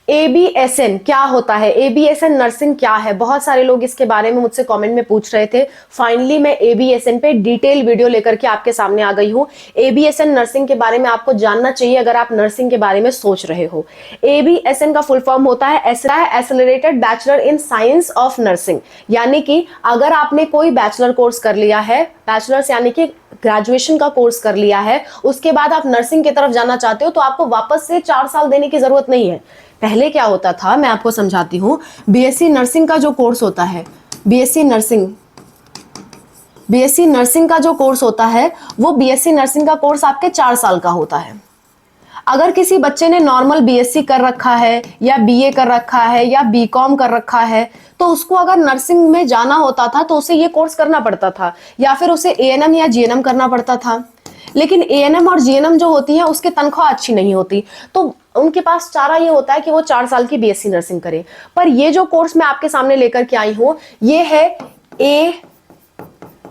ABSN क्या होता है, ABSN नर्सिंग क्या है, बहुत सारे लोग इसके बारे में मुझसे कमेंट में पूछ रहे थे। फाइनली मैं ABSN पे डिटेल वीडियो लेकर के आपके सामने आ गई हूँ। ABSN नर्सिंग के बारे में आपको जानना चाहिए अगर आप नर्सिंग के बारे में सोच रहे हो। ABSN का फुल फॉर्म होता है accelerated bachelor in science of nursing, यानी कि अगर आपने कोई बैचलर कोर्स कर लिया है, बैचलर्स यानी कि ग्रेजुएशन का कोर्स कर लिया है, उसके बाद आप नर्सिंग की तरफ जाना चाहते हो तो आपको वापस से 4 साल देने की जरूरत नहीं है। पहले क्या होता था मैं आपको समझाती हूं। बीएससी नर्सिंग का जो कोर्स होता है, बीएससी नर्सिंग का जो कोर्स होता है वो बीएससी नर्सिंग का कोर्स आपके 4 साल का होता है। अगर किसी बच्चे ने नॉर्मल बीएससी कर रखा है या बीए कर रखा है या बीकॉम कर रखा है तो उसको अगर नर्सिंग में जाना होता था तो उसे ये कोर्स करना पड़ता था, या फिर उसे एएनएम या जीएनएम करना पड़ता था। लेकिन एएनएम और जीएनएम जो होती है उसकी तनख्वाह अच्छी नहीं होती, तो उनके पास चारा ये होता है कि वो 4 साल की बीएससी नर्सिंग करें। पर ये जो कोर्स मैं आपके सामने लेकर के आई हूं ये है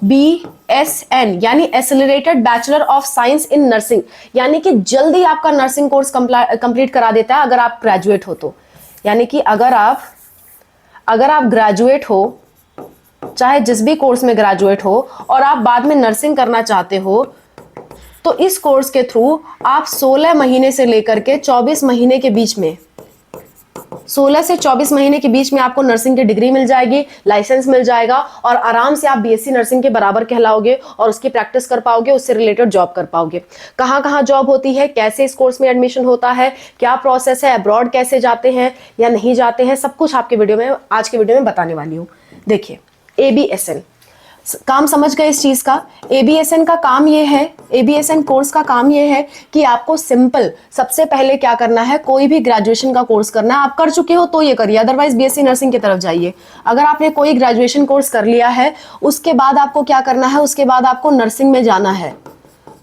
ABSN यानी accelerated bachelor of science in nursing, यानी कि जल्दी आपका नर्सिंग कोर्स कंप्लीट करा देता है अगर आप ग्रेजुएट हो तो। यानी कि अगर आप ग्रेजुएट हो, चाहे जिस भी कोर्स में ग्रेजुएट हो, और आप बाद में नर्सिंग करना चाहते हो तो इस कोर्स के थ्रू आप 16 महीने से लेकर के 24 महीने के बीच में 16 से 24 महीने के बीच में आपको नर्सिंग की डिग्री मिल जाएगी, लाइसेंस मिल जाएगा और आराम से आप बीएससी नर्सिंग के बराबर कहलाओगे और उसकी प्रैक्टिस कर पाओगे, उससे रिलेटेड जॉब कर पाओगे। कहां कहां जॉब होती है, कैसे इस कोर्स में एडमिशन होता है, क्या प्रोसेस है, अब्रॉड कैसे जाते हैं या नहीं जाते हैं, सब कुछ आपके वीडियो में आज के वीडियो में बताने वाली हूं। देखिए ABSN काम समझ गए इस चीज का। ABSN का काम ये है, ABSN कोर्स का काम ये है कि आपको सिंपल सबसे पहले क्या करना है, कोई भी ग्रेजुएशन का कोर्स करना है। आप कर चुके हो तो ये करिए, अदरवाइज बीएससी नर्सिंग की तरफ जाइए। अगर आपने कोई ग्रेजुएशन कोर्स कर लिया है उसके बाद आपको क्या करना है, उसके बाद आपको नर्सिंग में जाना है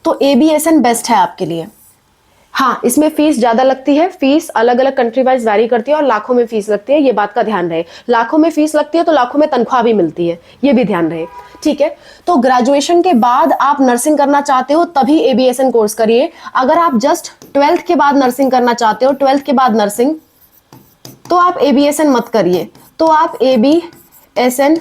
तो ABSN बेस्ट है आपके लिए। हाँ, इसमें फीस ज्यादा लगती है, फीस अलग अलग कंट्री वाइज वैरी करती है और लाखों में फीस लगती है, ये बात का ध्यान रहे। लाखों में फीस लगती है तो लाखों में तनख्वाह भी मिलती है, ये भी ध्यान रहे, ठीक है। तो ग्रेजुएशन के बाद आप नर्सिंग करना चाहते हो तभी ABSN कोर्स करिए। अगर आप जस्ट 12th के बाद नर्सिंग करना चाहते हो, 12th के बाद नर्सिंग, तो आप ABSN मत करिए, तो आप ABSN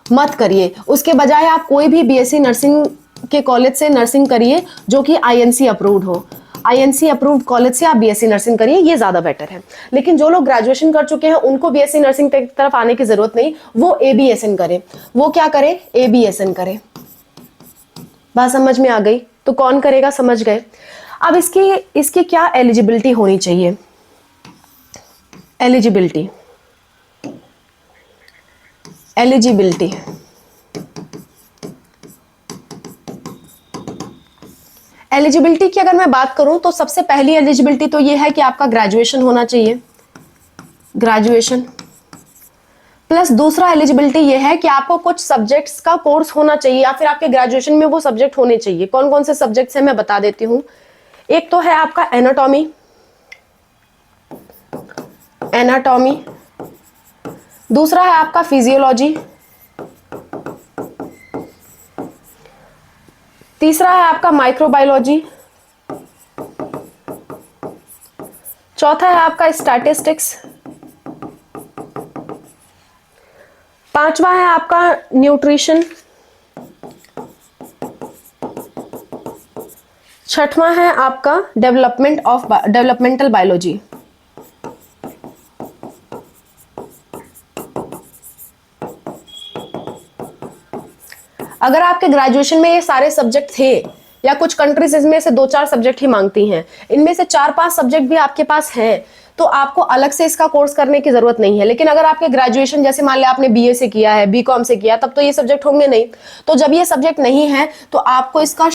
मत करिए। उसके बजाय आप कोई भी बीएससी नर्सिंग के कॉलेज से नर्सिंग करिए जो कि INC अप्रूव्ड हो। INC अप्रूव्ड कॉलेज से आप बीएससी नर्सिंग करिए, ये ज्यादा बेटर है। लेकिन जो लोग ग्रेजुएशन कर चुके हैं उनको बीएससी नर्सिंग की तरफ आने की जरूरत नहीं, वो ABSN करें। वो क्या करें, ABSN करें। बात समझ में आ गई? तो कौन करेगा, समझ गए। अब इसकी क्या एलिजिबिलिटी होनी चाहिए, एलिजिबिलिटी एलिजिबिलिटी की अगर मैं बात करूं तो सबसे पहली एलिजिबिलिटी तो ये है कि आपका ग्रेजुएशन होना चाहिए, ग्रेजुएशन प्लस दूसरा एलिजिबिलिटी ये है कि आपको कुछ सब्जेक्ट्स का कोर्स होना चाहिए या फिर आपके ग्रेजुएशन में वो सब्जेक्ट होने चाहिए। कौन कौन से सब्जेक्ट्स हैं मैं बता देती हूं। एक तो है आपका एनाटॉमी, दूसरा है आपका फिजियोलॉजी, तीसरा है आपका माइक्रोबायोलॉजी, चौथा है आपका स्टैटिस्टिक्स, पांचवा है आपका न्यूट्रिशन, छठवां है आपका डेवलपमेंटल बायोलॉजी। अगर आपके ग्रेजुएशन में ये सारे सब्जेक्ट थे, या कुछ कंट्रीज इसमें से 2-4 सब्जेक्ट ही मांगती हैं, इनमें से 4-5 सब्जेक्ट भी आपके पास हैं तो आपको अलग से इसका कोर्स करने की जरूरत नहीं है। लेकिन अगर आपके ग्रेजुएशन जैसे मान लिया आपने बीए से किया है, बीकॉम से किया, तब तो ये सब्जेक्ट होंगे नहीं। तो जब ये सब्जेक्ट नहीं है तो आपको इसका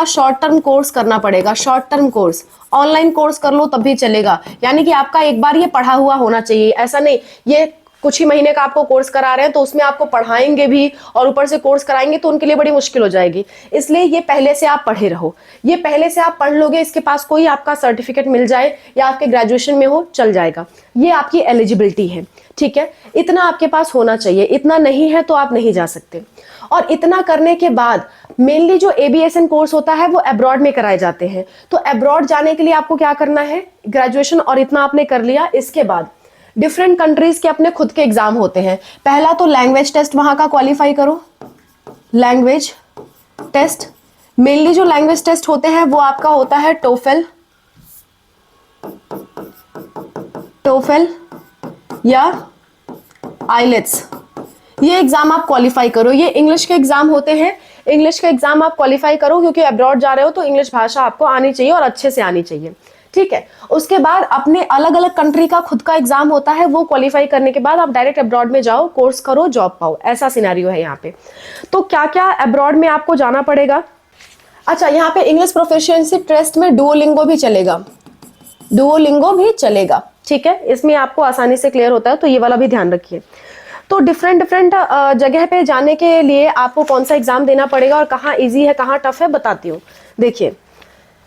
शॉर्ट टर्म कोर्स करना पड़ेगा। Short term course online course कर लो तब भी चलेगा, यानी कि आपका एक बार ये पढ़ा हुआ होना चाहिए। ऐसा नहीं ये कुछ ही महीने का आपको कोर्स करा रहे हैं तो उसमें आपको पढ़ाएंगे भी और ऊपर से कोर्स कराएंगे तो उनके लिए बड़ी मुश्किल हो जाएगी। इसलिए ये पहले से आप पढ़े रहो, ये पहले से आप पढ़ लोगे, इसके पास कोई आपका सर्टिफिकेट मिल जाए या आपके ग्रेजुएशन में हो चल जाएगा। ये आपकी एलिजिबिलिटी है, ठीक है। इतना आपके पास होना चाहिए, इतना नहीं है तो आप नहीं जा सकते। और इतना करने के बाद मेनली जो एबीएसएन कोर्स होता है वो अब्रॉड में कराए जाते हैं। तो अब्रॉड जाने के लिए आपको क्या करना है, ग्रेजुएशन और इतना आपने कर लिया, इसके बाद डिफरेंट कंट्रीज के अपने खुद के एग्जाम होते हैं। पहला तो लैंग्वेज टेस्ट वहां का क्वालिफाई करो, लैंग्वेज टेस्ट। मेनली जो लैंग्वेज टेस्ट होते हैं वो आपका होता है टोफेल या आइलेट्स। ये एग्जाम आप क्वालिफाई करो। ये इंग्लिश के एग्जाम होते हैं, इंग्लिश के एग्जाम आप क्वालिफाई करो, क्योंकि अब्रॉड जा रहे हो तो इंग्लिश भाषा आपको आनी चाहिए और अच्छे से आनी चाहिए, ठीक है। उसके बाद अपने अलग अलग कंट्री का खुद का एग्जाम होता है, वो क्वालिफाई करने के बाद आप डायरेक्ट अब्रॉड में जाओ, कोर्स करो, जॉब पाओ, ऐसा सिनेरियो है यहाँ पे। तो क्या क्या अब्रॉड में आपको जाना पड़ेगा। अच्छा, यहाँ पे इंग्लिश प्रोफिशिएंसी टेस्ट में डुओलिंगो भी चलेगा, डुओलिंगो भी चलेगा, ठीक है। इसमें आपको आसानी से क्लियर होता है, तो ये वाला भी ध्यान रखिए। तो डिफरेंट जगह पे जाने के लिए आपको कौन सा एग्जाम देना पड़ेगा और कहाँ इजी है कहाँ टफ है बताती हूँ। देखिए,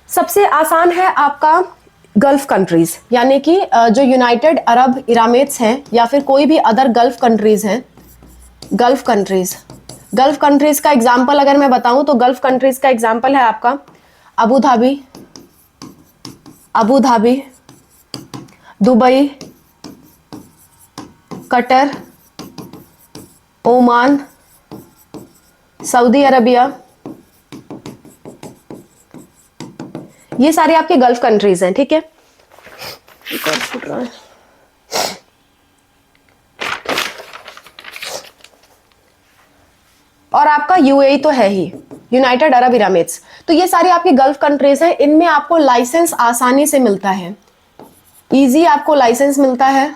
सबसे आसान है आपका गल्फ कंट्रीज, यानी कि जो यूनाइटेड अरब इरामेट्स हैं या फिर कोई भी अदर गल्फ कंट्रीज हैं। गल्फ कंट्रीज का एग्जाम्पल अगर मैं बताऊं तो गल्फ कंट्रीज का एग्जाम्पल है आपका Abu Dhabi, Dubai, Qatar, Oman, Saudi Arabia, ये सारे आपके गल्फ कंट्रीज हैं, ठीक है। और आपका यूएई तो है ही, यूनाइटेड अरब इमिरेट्स। तो ये सारी आपकी गल्फ कंट्रीज हैं, इनमें आपको लाइसेंस आसानी से मिलता है, इजी आपको लाइसेंस मिलता है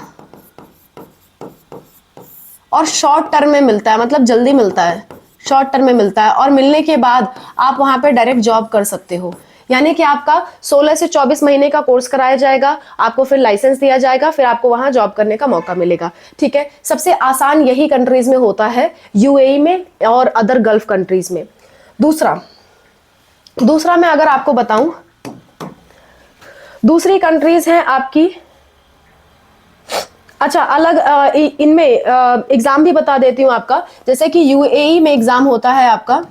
और शॉर्ट टर्म में मिलता है, मतलब जल्दी मिलता है, शॉर्ट टर्म में मिलता है। और मिलने के बाद आप वहां पे डायरेक्ट जॉब कर सकते हो, यानी कि आपका 16 से 24 महीने का कोर्स कराया जाएगा, आपको फिर लाइसेंस दिया जाएगा, फिर आपको वहां जॉब करने का मौका मिलेगा, ठीक है। सबसे आसान यही कंट्रीज में होता है, यूएई में और अदर गल्फ कंट्रीज में। दूसरा मैं अगर आपको बताऊं, दूसरी कंट्रीज हैं आपकी, अच्छा अलग इनमें एग्जाम भी बता देती हूँ आपका। जैसे कि यूएई में एग्जाम होता है आपका,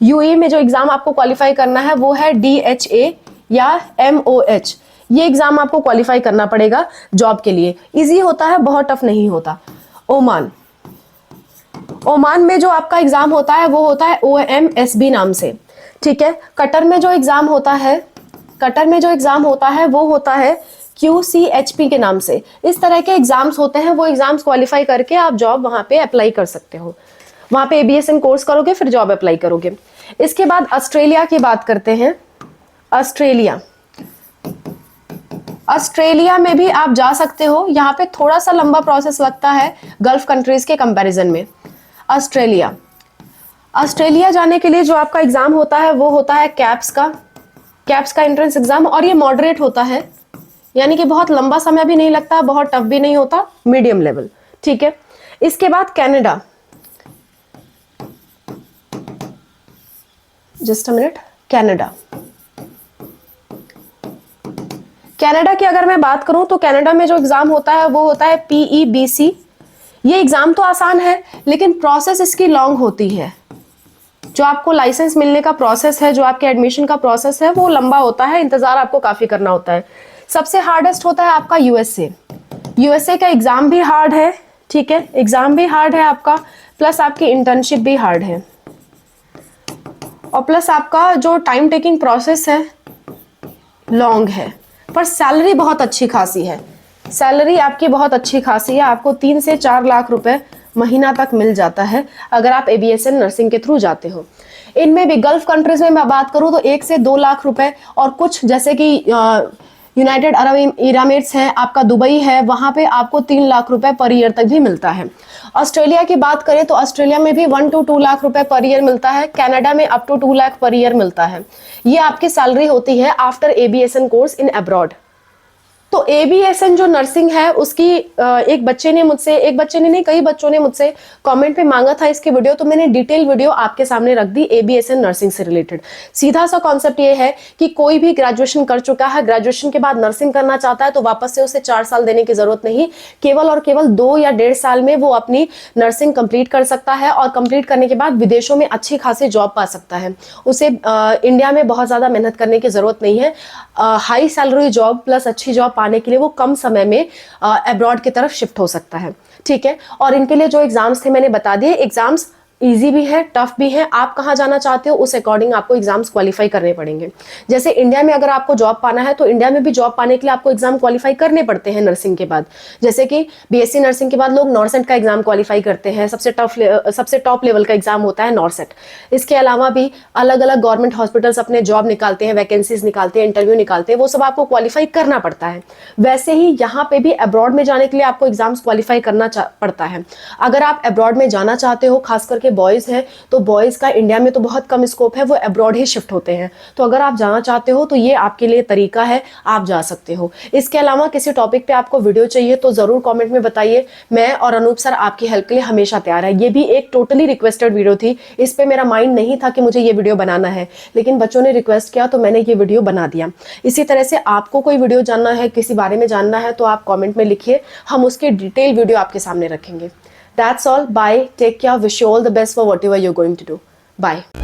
यूएई में जो एग्जाम आपको क्वालिफाई करना है वो है DHA या MOH। ये एग्जाम आपको क्वालिफाई करना पड़ेगा जॉब के लिए, इजी होता है, बहुत टफ नहीं होता। ओमान में जो आपका एग्जाम होता है वो होता है OMSB नाम से, ठीक है। कतर में जो एग्जाम होता है वो होता है QCHP के नाम से। इस तरह के एग्जाम्स होते हैं, वो एग्जाम्स क्वालिफाई करके आप जॉब वहां पे अप्लाई कर सकते हो, वहां पे ABSN कोर्स करोगे फिर जॉब अप्लाई करोगे। इसके बाद ऑस्ट्रेलिया की बात करते हैं। ऑस्ट्रेलिया में भी आप जा सकते हो, यहाँ पे थोड़ा सा लंबा प्रोसेस लगता है गल्फ कंट्रीज के कंपैरिजन में। ऑस्ट्रेलिया जाने के लिए जो आपका एग्जाम होता है वो होता है कैप्स का एंट्रेंस एग्जाम, और ये मॉडरेट होता है, यानी कि बहुत लंबा समय भी नहीं लगता, बहुत टफ भी नहीं होता, मीडियम लेवल, ठीक है। इसके बाद Canada, just a minute, Canada की अगर मैं बात करूं तो कनाडा में जो एग्जाम होता है वो होता है PEBC। ये एग्जाम तो आसान है लेकिन प्रोसेस इसकी लॉन्ग होती है, जो आपको लाइसेंस मिलने का प्रोसेस है, जो आपके एडमिशन का प्रोसेस है वो लंबा होता है, इंतजार आपको काफी करना होता है। सबसे हार्डेस्ट होता है आपका यूएसए का एग्जाम भी हार्ड है, ठीक है, एग्जाम भी हार्ड है आपका, प्लस आपकी इंटर्नशिप भी हार्ड है, और प्लस आपका जो टाइम टेकिंग प्रोसेस है लॉन्ग है। पर सैलरी बहुत अच्छी खासी है, सैलरी आपकी बहुत अच्छी खासी है, आपको 3 से 4 लाख रुपए महीना तक मिल जाता है अगर आप ABSN नर्सिंग के थ्रू जाते हो। इनमें भी गल्फ कंट्रीज में मैं बात करूं तो 1 से 2 लाख रुपए, और कुछ जैसे कि यूनाइटेड अरब इमिरेट्स है, आपका दुबई है, वहां पे आपको 3 लाख रुपए पर ईयर तक भी मिलता है। ऑस्ट्रेलिया की बात करें तो ऑस्ट्रेलिया में भी 1 to 2 लाख रुपए पर ईयर मिलता है, कनाडा में up to 2 lakh per year मिलता है। ये आपकी सैलरी होती है after ABSN course in abroad. तो ABSN जो नर्सिंग है उसकी एक बच्चे ने नहीं, कई बच्चों ने मुझसे कमेंट पे मांगा था इसकी वीडियो, तो मैंने डिटेल वीडियो आपके सामने रख दी ABSN नर्सिंग से रिलेटेड। सीधा सा कॉन्सेप्ट ये है कि कोई भी ग्रेजुएशन कर चुका है, ग्रेजुएशन के बाद नर्सिंग करना चाहता है, तो वापस से उसे 4 साल देने की जरूरत नहीं, केवल और केवल 2 या 1.5 साल में वो अपनी नर्सिंग कंप्लीट कर सकता है और कंप्लीट करने के बाद विदेशों में अच्छी खासी जॉब पा सकता है। उसे इंडिया में बहुत ज्यादा मेहनत करने की जरूरत नहीं है। हाई सैलरी जॉब प्लस अच्छी जॉब पाने के लिए वो कम समय में अब्रॉड की तरफ शिफ्ट हो सकता है। ठीक है, और इनके लिए जो एग्जाम्स थे मैंने बता दिए, एग्जाम्स इजी भी है, टफ भी है। आप कहाँ जाना चाहते हो उस अकॉर्डिंग आपको एग्जाम्स क्वालिफाई करने पड़ेंगे। जैसे इंडिया में अगर आपको जॉब पाना है तो इंडिया में भी जॉब पाने के लिए आपको एग्जाम क्वालिफाई करने पड़ते हैं नर्सिंग के बाद। जैसे कि BSc नर्सिंग के बाद लोग नॉर्सेट का एग्जाम क्वालिफाई करते हैं, सबसे टॉप लेवल का एग्जाम होता है नॉर्सेट। इसके अलावा भी अलग अलग गवर्नमेंट हॉस्पिटल्स अपने जॉब निकालते हैं, वैकेंसीज निकालते हैं, इंटरव्यू निकालते हैं, वो सब आपको क्वालिफाई करना पड़ता है। वैसे ही यहाँ पे भी अब्रॉड में जाने के लिए आपको एग्जाम्स क्वालिफाई करना पड़ता है। अगर आप अब्रॉड में जाना चाहते हो, खास करके बॉयज हैं, तो बॉयज का इंडिया में तो बहुत कम स्कोप है, वो अब्रॉड ही शिफ्ट होते हैं। तो अगर आप जाना चाहते हो तो ये आपके लिए तरीका है, आप जा सकते हो। इसके अलावा किसी टॉपिक पे आपको वीडियो चाहिए तो जरूर कमेंट में बताइए, मैं और अनूप सर आपकी हेल्प के लिए हमेशा तैयार है। ये भी एक टोटली रिक्वेस्टेड वीडियो थी, इस पे मेरा माइंड नहीं था कि मुझे ये वीडियो बनाना है, लेकिन बच्चों ने रिक्वेस्ट किया तो मैंने ये वीडियो बना दिया। इसी तरह से आपको कोई वीडियो जानना है, किसी बारे में जानना है, तो आप कमेंट में लिखिए, हम उसकी डिटेल वीडियो आपके सामने रखेंगे। That's all. Bye. Take care. Wish you all the best for whatever you're going to do. Bye.